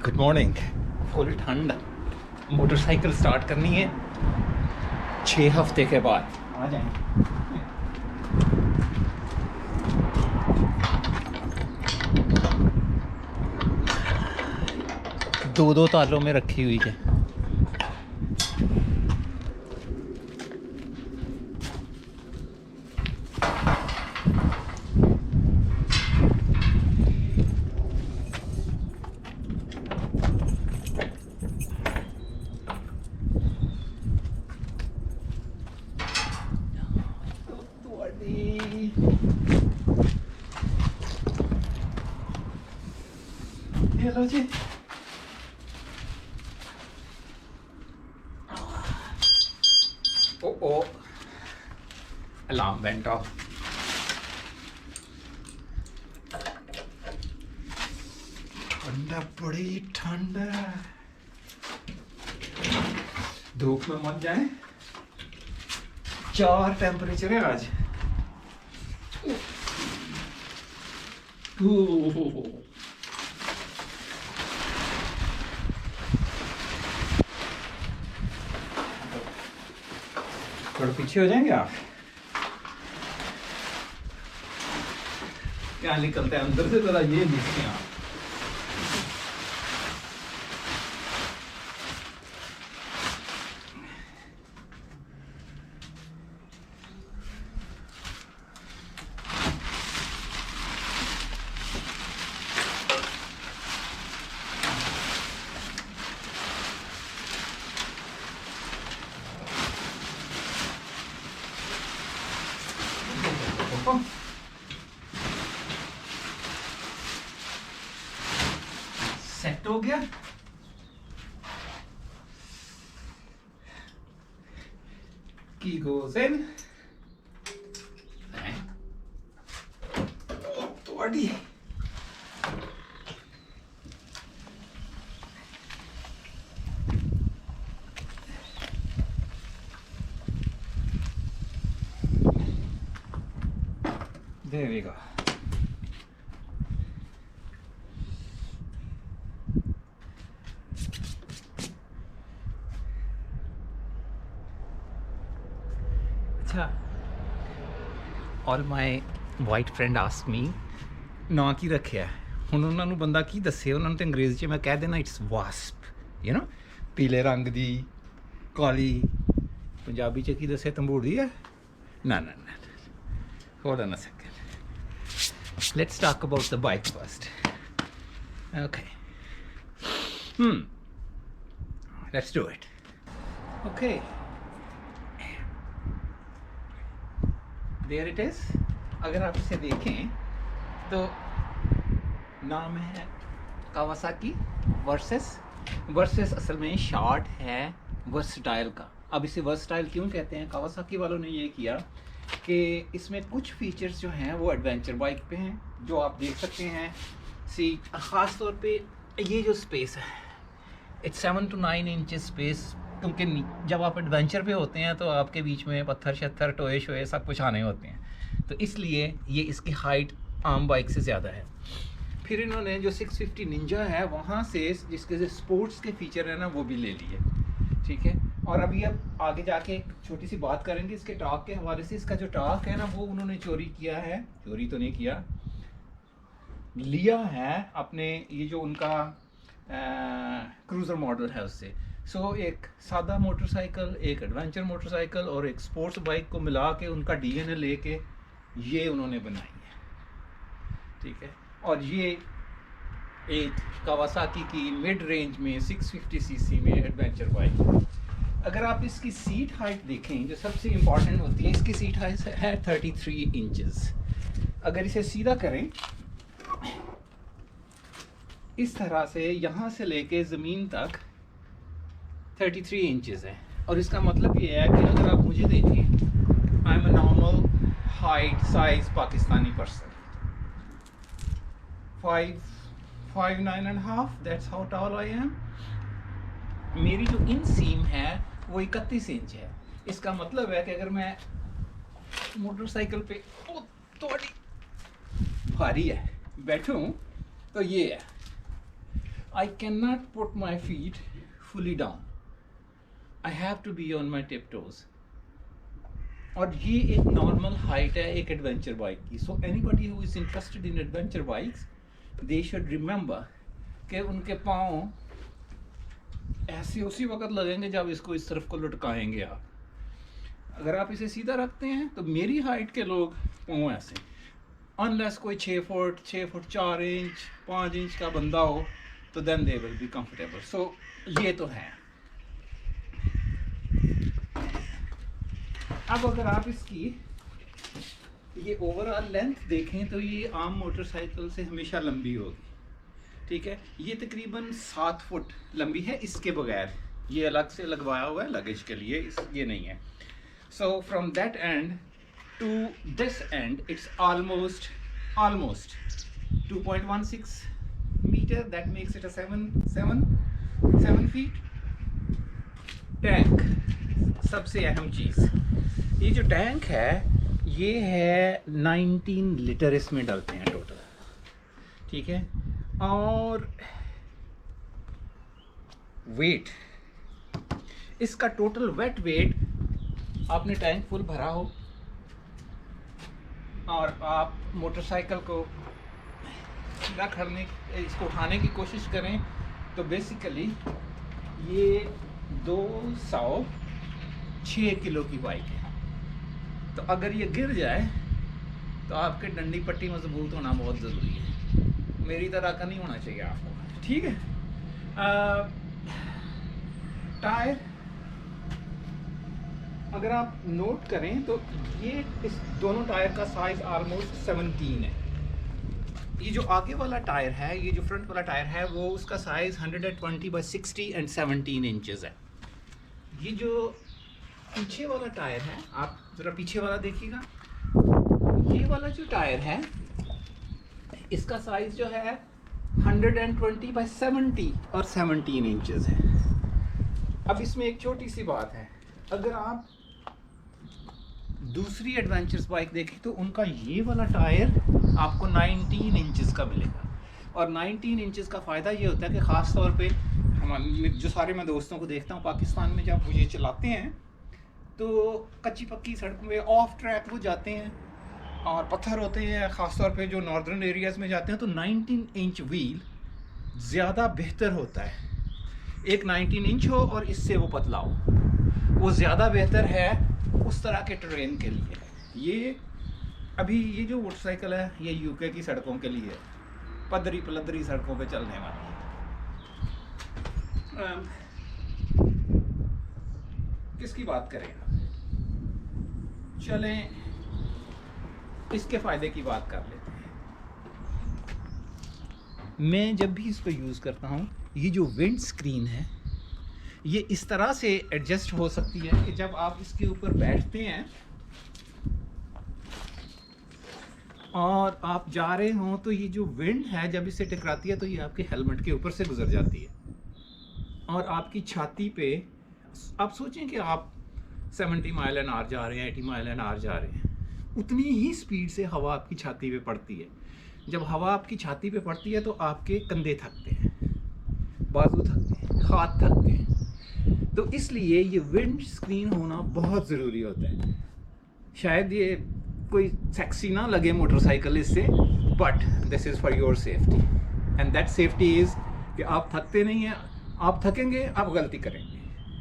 Good morning. Full ठंड, motorcycle start करनी है 6 हफ्ते के बाद। आ जाएं। दो दो तालों में रखी हुई है। हेलो जी। Oh alarm went off. ठंडा, बड़ी ठंड है। धूप में मत जाए। 4 टेम्परेचर है आज। थोड़ा पीछे हो जाएंगे आप। क्या निकलते हैं अंदर से, जरा ये देखते हैं आप। सेट हो गया। Key goes in. Body. There we go. अच्छा, all my white friend ask me ना की रखिया हुण उन्होंने बंदा की दसे, उन्होंने तो अंग्रेजी च मैं कह देना इट्स वास्प, यू नो, पीले रंग दी काली। पंजाबी च की दसे, तंबूड़ी है ना ना ना। Hold on a second, let's talk about the bike first. Okay, let's do it. Okay, there it is. अगर आप इसे देखें तो नाम है कावासाकी वर्सेस असल में शॉर्ट है वर्सटाइल का। अब इसे वर्सटाइल क्यों कहते हैं? कावासाकी वालों ने ये किया कि इसमें कुछ फीचर्स जो हैं वो एडवेंचर बाइक पे हैं, जो आप देख सकते हैं। सीट, ख़ास तौर पे ये जो स्पेस है, इट्स 7 to 9 इंचेस स्पेस, क्योंकि जब आप एडवेंचर पे होते हैं तो आपके बीच में पत्थर शत्थर टोए शोए सब कुछ आने होते हैं, तो इसलिए ये इसकी हाइट आम बाइक से ज़्यादा है। फिर इन्होंने जो 650 निंजा है वहाँ से जिसके जो स्पोर्ट्स के फीचर है ना वो भी ले लिए, ठीक है। और अभी अब आगे जाके एक छोटी सी बात करेंगे इसके टॉर्क के हवाले से। इसका जो टॉर्क है ना वो उन्होंने चोरी किया है, चोरी तो नहीं किया, लिया है अपने ये जो उनका क्रूज़र मॉडल है उससे। सो एक सादा मोटरसाइकिल, एक एडवेंचर मोटरसाइकिल और एक स्पोर्ट्स बाइक को मिला के उनका डीएनए लेके ये उन्होंने बनाई है, ठीक है। और ये एक कावासाकी की मिड रेंज में 650 सीसी में एडवेंचर बाइक। अगर आप इसकी सीट हाइट देखें, जो सबसे इम्पॉर्टेंट होती है, इसकी सीट हाइट है 33 इंचेस। अगर इसे सीधा करें इस तरह से, यहाँ से लेके ज़मीन तक 33 इंचेस है। और इसका मतलब ये है कि अगर आप मुझे देखें, I am a normal height size Pakistani person, 5'9.5", that's how tall I am. मेरी जो इन सीम है वो 31 इंच है। इसका मतलब है कि अगर मैं मोटरसाइकिल पे थोड़ी भारी है बैठूं तो ये है, I cannot put my feet fully down. I have to be on my tiptoes. और ये एक नॉर्मल हाइट है एक एडवेंचर बाइक की. So anybody who is interested in adventure bikes, they should remember कि उनके पाँव ऐसे उसी वक्त लगेंगे जब इसको इस तरफ को लटकाएंगे आप. अगर आप इसे सीधा रखते हैं तो मेरी हाइट के लोग पाँव ऐसे, अनलेस कोई 6 फुट 4 इंच 5 इंच का बंदा हो तो then they will be comfortable. So ये तो है. अब अगर आप इसकी ये ओवरऑल लेंथ देखें तो ये आम मोटरसाइकिल से हमेशा लंबी होगी. ठीक है, ये तकरीबन 7 फुट लंबी है इसके बगैर. ये अलग से लगवाया हुआ है लगेज के लिए, ये नहीं है. So from that end to this end it's almost 2.16 metre. That makes it a 7 feet. Tank, सबसे अहम चीज़, ये जो टैंक है ये है 19 लीटर इसमें डालते हैं टोटल. ठीक है, और वेट, इसका टोटल वेट वेट, आपने टैंक फुल भरा हो और आप मोटरसाइकिल को सीधा करने, इसको उठाने की कोशिश करें तो बेसिकली ये 206 किलो की बाइक है. तो अगर ये गिर जाए तो आपके डंडी पट्टी मजबूत होना बहुत ज़रूरी है. मेरी तरह का नहीं होना चाहिए आपको. ठीक है. टायर अगर आप नोट करें तो ये इस दोनों टायर का साइज ऑलमोस्ट 17 है. ये जो आगे वाला टायर है, ये जो फ्रंट वाला टायर है, वो उसका साइज 120/60 एंड 17 इंचेस है. ये जो पीछे वाला टायर है, आप ज़रा पीछे वाला देखिएगा, ये वाला जो टायर है इसका साइज जो है 120/70 और 17 इंचेस है. अब इसमें एक छोटी सी बात है, अगर आप दूसरी एडवेंचर्स बाइक देखें तो उनका ये वाला टायर आपको 19 इंचेस का मिलेगा. और 19 इंचेस का फ़ायदा ये होता है कि ख़ास तौर पे हमारे जो सारे मैं दोस्तों को देखता हूँ पाकिस्तान में, जब वो ये चलाते हैं तो कच्ची पक्की सड़कों पे ऑफ ट्रैक वो जाते हैं और पत्थर होते हैं, ख़ास तौर पे जो नॉर्दर्न एरियाज़ में जाते हैं, तो 19 इंच व्हील ज़्यादा बेहतर होता है. एक 19 इंच हो और इससे वो पतला हो, वो ज़्यादा बेहतर है उस तरह के ट्रेन के लिए. ये अभी ये जो मोटरसाइकिल है ये यूके की सड़कों के लिए, पदरी पलदरी सड़कों पे चलने वाली है. किसकी बात करें, चलें इसके फ़ायदे की बात कर लेते हैं. मैं जब भी इसको यूज़ करता हूँ, ये जो विंड स्क्रीन है ये इस तरह से एडजस्ट हो सकती है कि जब आप इसके ऊपर बैठते हैं और आप जा रहे हों तो ये जो विंड है जब इससे टकराती है तो ये आपके हेलमेट के ऊपर से गुजर जाती है और आपकी छाती पे, आप सोचें कि आप 70 माइल एन आवर जा रहे हैं, 80 माइल एन आवर जा रहे हैं, उतनी ही स्पीड से हवा आपकी छाती पे पड़ती है. जब हवा आपकी छाती पे पड़ती है तो आपके कंधे थकते हैं, बाजू थकते हैं, हाथ थकते हैं. तो इसलिए ये विंड स्क्रीन होना बहुत ज़रूरी होता है. शायद ये कोई सेक्सी ना लगे मोटरसाइकिल इससे, but this is for your safety and that safety is कि आप थकते नहीं हैं. आप थकेंगे, आप गलती करेंगे.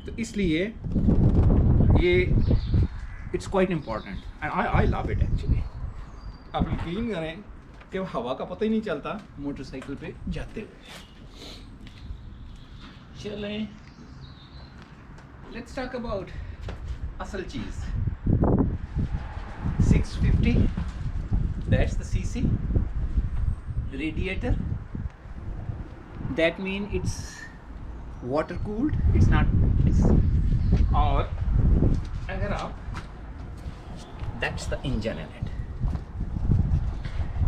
तो इसलिए ये it's quite important and I love it actually. आप यकीन करें कि हवा का पता ही नहीं चलता मोटरसाइकिल पे जाते हुए. चलें, लेट्स टॉक अबाउट असल चीज़. 650, that's the CC. Radiator, that mean it's water cooled, it's not. और अगर आप, that's the engine in it.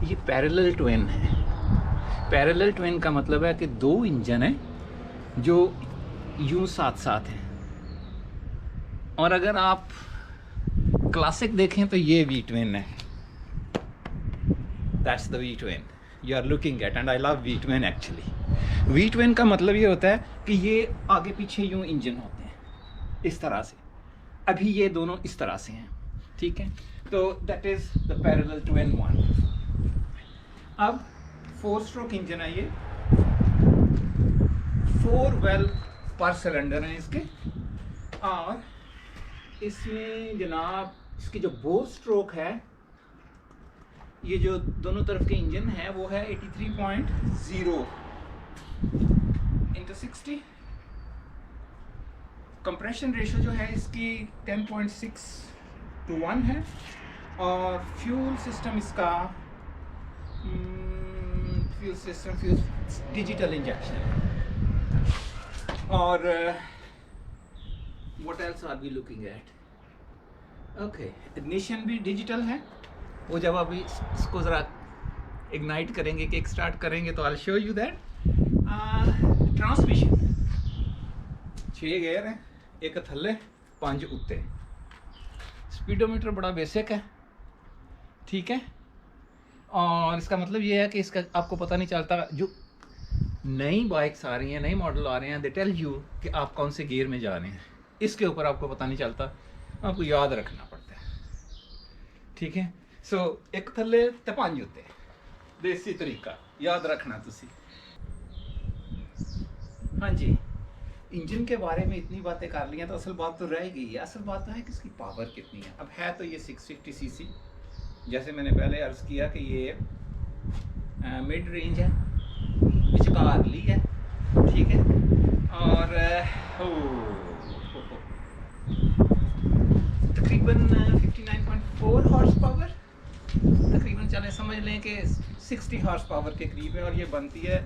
ये पैरेलल ट्विन है. पैरेलल ट्विन का मतलब है कि दो इंजन हैं जो यूं साथ साथ हैं. और अगर आप क्लासिक देखें तो ये वी ट्विन है. That's the V twin you are looking at, and I love V twin actually. V twin का मतलब ये होता है कि ये आगे पीछे यूं इंजन होते हैं इस तरह से। अभी ये दोनों इस तरह से हैं, ठीक है। तो that is the parallel twin one. अब 4 स्ट्रोक इंजन है ये, 4 वेल पर सिलेंडर हैं इसके, और इसमें जनाब इसकी जो बोर स्ट्रोक है, ये जो दोनों तरफ के इंजन है वो है 83.0 इंटू 60। कंप्रेशन रेशो जो है इसकी 10.6 to 1 है, और फ्यूल सिस्टम इसका फ्यूल डिजिटल इंजेक्शन है। और what else are we looking at? Okay, ignition भी डिजिटल है। वो जब अभी इसको ज़रा इग्नाइट करेंगे, किक स्टार्ट करेंगे, तो I show you that. Transmission 6 gear हैं, एक थल्ले 5 उत्ते। स्पीडोमीटर बड़ा बेसिक है, ठीक है। और इसका मतलब ये है कि इसका आपको पता नहीं चलता। जो नई बाइक्स आ रही हैं, नई मॉडल आ रहे हैं, दे टेल यू कि आप कौन से गियर में जा रहे हैं। इसके ऊपर आपको पता नहीं चलता, आपको याद रखना पड़ता है, ठीक है। सो एक थल्ले ते 5 उत्ते, देसी तरीका याद रखना तुसी। हाँ जी, इंजन के बारे में इतनी बातें कर ली हैं, तो असल बात तो रह गई है। असल बात तो है कि इसकी पावर कितनी है। अब है तो ये 650 सीसी, जैसे मैंने पहले अर्ज़ किया कि ये मिड रेंज है, विचकारली है, ठीक है। और तकरीबन 59.4 हॉर्स पावर, तकरीबन चले समझ लें कि 60 हॉर्स पावर के करीब है। और ये बनती है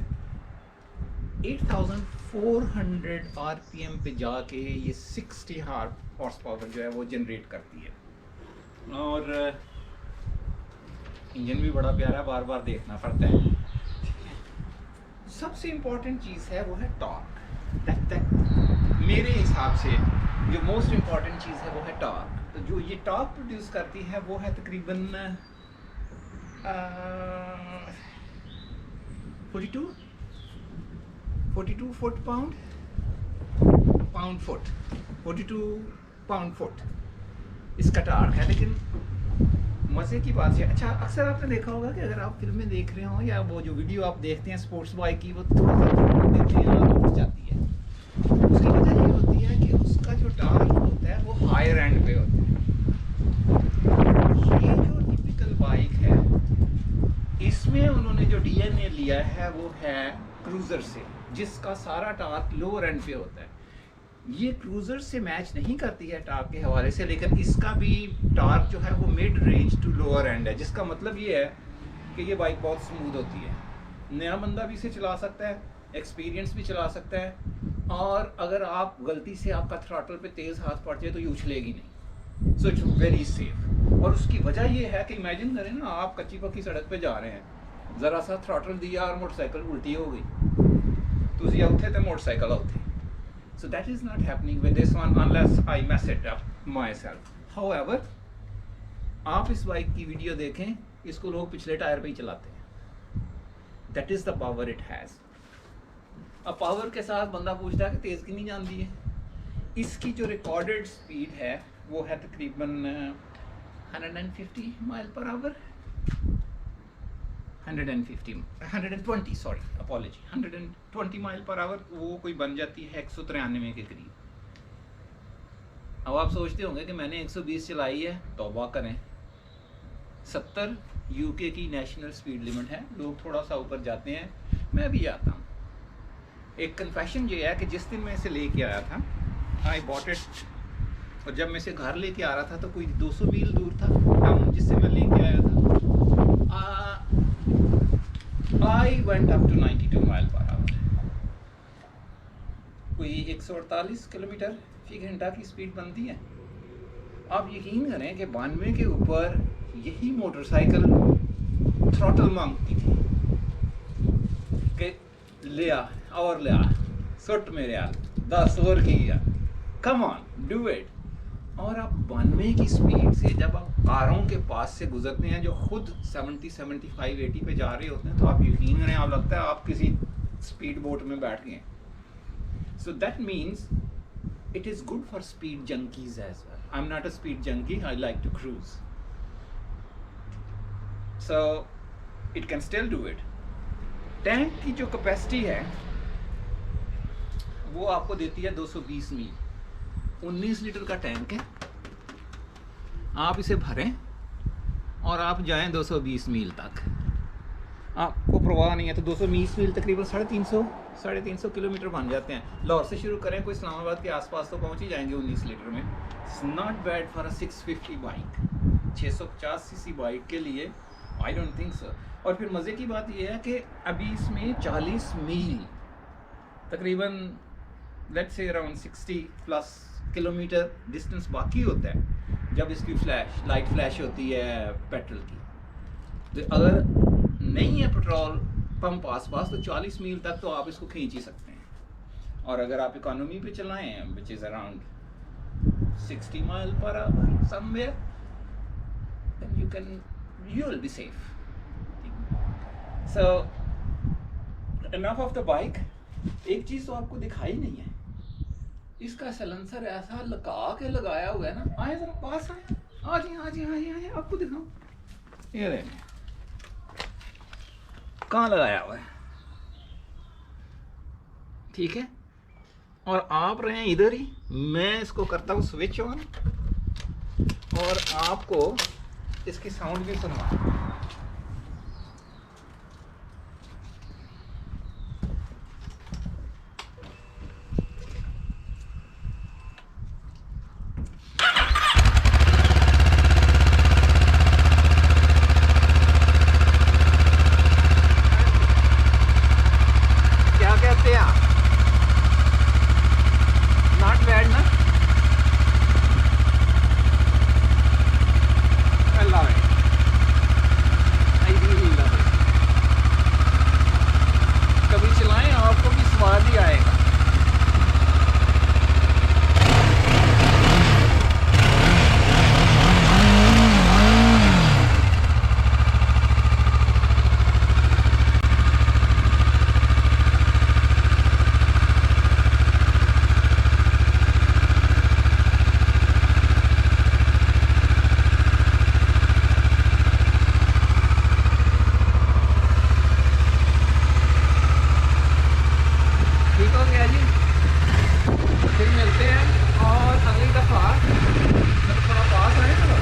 8400 आरपीएम पे जाके ये 60 हॉर्स पावर जो है वो जनरेट करती है। और इंजन भी बड़ा प्यारा, बार बार देखना पड़ता है। सबसे इम्पोर्टेंट चीज़ है वो है टॉर्क। मेरे हिसाब से जो मोस्ट इम्पॉर्टेंट चीज़ है वो है टॉर्क। तो जो ये टॉर्क प्रोड्यूस करती है वो है तकरीबन 42 foot pound foot 42 pound foot इसका टॉर्क है। लेकिन मज़े की बात है, अच्छा अक्सर आपने देखा होगा कि अगर आप फिल्में देख रहे हो या वो जो वीडियो आप देखते हैं स्पोर्ट्स बाइक की, वो थोड़ा सा देते हैं और उठ जाती है। उसकी वजह ये होती है कि उसका जो टॉर्क होता है वो हायर एंड पे होता है। ये जो टिपिकल बाइक है, इसमें उन्होंने जो डीएनए लिया है वो है क्रूज़र से, जिसका सारा टॉर्क लोअर एंड पे होता है। ये क्रूज़र से मैच नहीं करती है टॉर्क के हवाले से, लेकिन इसका भी टॉर्क जो है वो mid range to lower end है, जिसका मतलब ये है कि ये बाइक बहुत स्मूथ होती है। नया बंदा भी इसे चला सकता है, एक्सपीरियंस भी चला सकता है, और अगर आप गलती से आपका थ्रॉटल पे तेज़ हाथ पड़ जाए तो ये उछलेगी नहीं। So it's very safe. और उसकी वजह ये है कि इमेजिन करें ना, आप कच्ची पक्की सड़क पे जा रहे हैं, ज़रा सा थ्रॉटल दिया और मोटरसाइकिल उल्टी हो गई, तो उसी उठे तो मोटरसाइकिल उठे। So that is not happening with this one unless I mess it up myself. However, आप इस बाइक की वीडियो देखें, इसको लोग पिछले टायर पे ही चलाते हैं। That is the power it has. अब पावर के साथ बंदा पूछता है कि तेज़ कितनी जाती है। इसकी जो रिकॉर्डेड स्पीड है वो है तकरीबन 150 mile per our, 120 mile per our, वो कोई बन जाती है 193 के करीब। अब आप सोचते होंगे कि मैंने 120 चलाई है, तौबा करें। 70 यूके की नेशनल स्पीड लिमिट है, लोग थोड़ा सा ऊपर जाते हैं, मैं भी जाता हूँ। एक कन्फेशन ये है कि जिस दिन मैं इसे लेके आया था, आई बॉट इट, और जब मैं इसे घर लेके आ रहा था तो कोई 200 मील दूर था टाउन जिससे मैं लेके आया था। I went up to 92 mile per our, कोई 148 किलोमीटर फी घंटा की स्पीड बनती है। आप यकीन करें कि 92 के ऊपर यही मोटरसाइकिल थ्रॉटल मांगती थी कि लिया और लिया, सुट मेरे यार 10 और किया, कम ऑन डू इट। और आप 92 की स्पीड से जब आप कारों के पास से गुजरते हैं जो खुद 70, 75, 80 पे जा रहे होते हैं, तो आप यकीन करें, आप लगता है आप किसी स्पीड बोट में बैठ गए. So that means it is good for speed junkies as well. I'm not a speed junkie, I like to cruise. So it can still do it. Tank की जो कैपेसिटी है वो आपको देती है 220 मील. 19 लीटर का टैंक है. आप इसे भरें और आप जाएं 220 मील तक. आपको परवाह नहीं है तो 220 मील तकरीबन 350 किलोमीटर बन जाते हैं. लाहौर से शुरू करें, कोई इस्लामाबाद के आसपास तो पहुंच ही जाएंगे 19 लीटर में. It's not bad for a 650 bike. 650 CC bike के लिए आई डोंट थिंक सो. और फिर मज़े की बात यह है कि अभी इसमें 40 मील तकरीबन let's say around 60 plus kilometre distance बाकी होता है जब इसकी लाइट फ्लैश होती है पेट्रोल की. तो अगर नहीं है पेट्रोल पंप आसपास तो 40 मील तक तो आप इसको खींच ही सकते हैं. और अगर आप इकोनॉमी पे चलाएं which is around 60 mile per hour somewhere then you will be safe. So enough of the bike. एक चीज़ तो आपको दिखाई नहीं है, इसका सलेंसर ऐसा लगा के लगाया हुआ है ना. आए जरा पास आए, आ जी आपको दिखाऊं. ये देखें कहाँ लगाया हुआ है. ठीक है. और आप रहे हैं इधर ही. मैं इसको करता हूँ स्विच ऑन और आपको इसकी साउंड भी सुनवा. क्या कहते हैं आप? नॉट बैड ना. I love it. I really love it. कभी चलाएं आपको भी स्वाद ही आएगा. ठीक हो गया जी. फिर मिलते हैं और अगली दफ़ा जब थोड़ा पास आए तो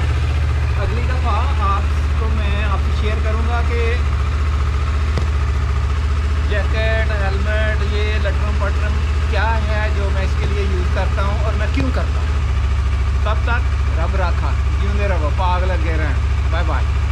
अगली दफ़ा आपको मैं आपसे शेयर करूँगा कि जैकेट हेलमेट ये लटरम पटरम क्या है जो मैं इसके लिए यूज़ करता हूँ और मैं क्यों करता हूँ. तब तक रब राखा. जींदे रहो, पाग लगे रहें. Bye bye.